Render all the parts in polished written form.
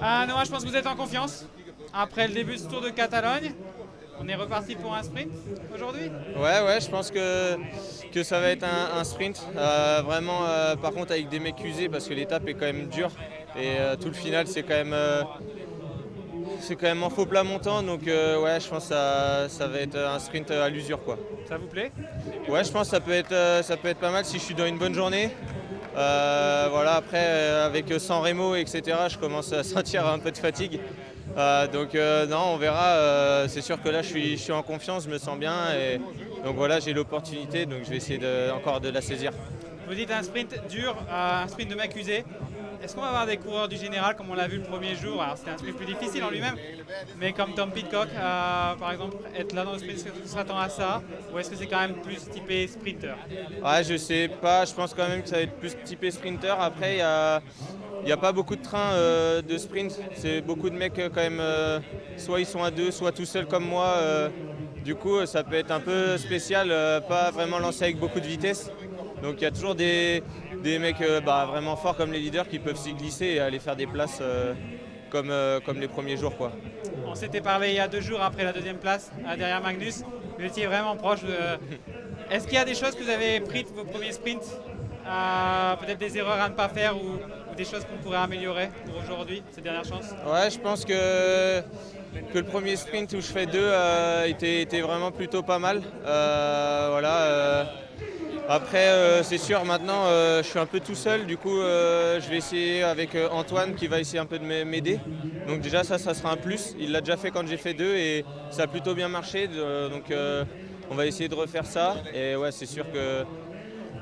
Noah, je pense que vous êtes en confiance. Après le début de ce Tour de Catalogne, on est reparti pour un sprint aujourd'hui. Ouais, je pense que ça va être un sprint. Vraiment, par contre, avec des mecs usés parce que l'étape est quand même dure. Et tout le final, c'est quand même en faux plat montant. Donc, ouais, je pense que ça va être un sprint à l'usure, quoi. Ça vous plaît? Ouais, je pense que ça peut être pas mal si je suis dans une bonne journée. Voilà, après, avec San Remo, etc., je commence à sentir un peu de fatigue. Donc non, on verra. C'est sûr que là, je suis en confiance, je me sens bien. Et donc voilà, j'ai l'opportunité, donc je vais essayer encore de la saisir. Vous dites un sprint dur, un sprint de mecs usés. Est-ce qu'on va avoir des coureurs du général comme on l'a vu le premier jour? Alors c'était un sprint plus difficile en lui-même, mais comme Tom Pidcock, par exemple, être là dans le sprint, est-ce que s'attend à ça? Ou est-ce que c'est quand même plus typé sprinter? Ouais, je sais pas, je pense quand même que ça va être plus typé sprinter. Après, il n'y a pas beaucoup de trains de sprint. C'est beaucoup de mecs quand même, soit ils sont à deux, soit tout seuls comme moi. Du coup, ça peut être un peu spécial, pas vraiment lancé avec beaucoup de vitesse. Donc il y a toujours des mecs vraiment forts comme les leaders qui peuvent s'y glisser et aller faire des places comme les premiers jours, quoi. On s'était parlé il y a 2 jours après la deuxième place derrière Magnus. Vous étiez vraiment proche de... Est-ce qu'il y a des choses que vous avez prises de vos premiers sprints? Peut-être des erreurs à ne pas faire ou des choses qu'on pourrait améliorer pour aujourd'hui, cette dernière chance? Ouais, je pense que le premier sprint où je fais deux était vraiment plutôt pas mal. Voilà. Après, c'est sûr, maintenant, je suis un peu tout seul. Du coup, je vais essayer avec Antoine qui va essayer un peu de m'aider. Donc déjà, ça sera un plus. Il l'a déjà fait quand j'ai fait deux et ça a plutôt bien marché. Donc, on va essayer de refaire ça. Et ouais, c'est sûr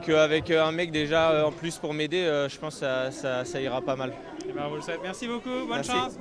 qu'avec un mec déjà en plus pour m'aider, je pense que ça ira pas mal. Eh ben, vous le savez. Merci beaucoup, bonne Merci. chance.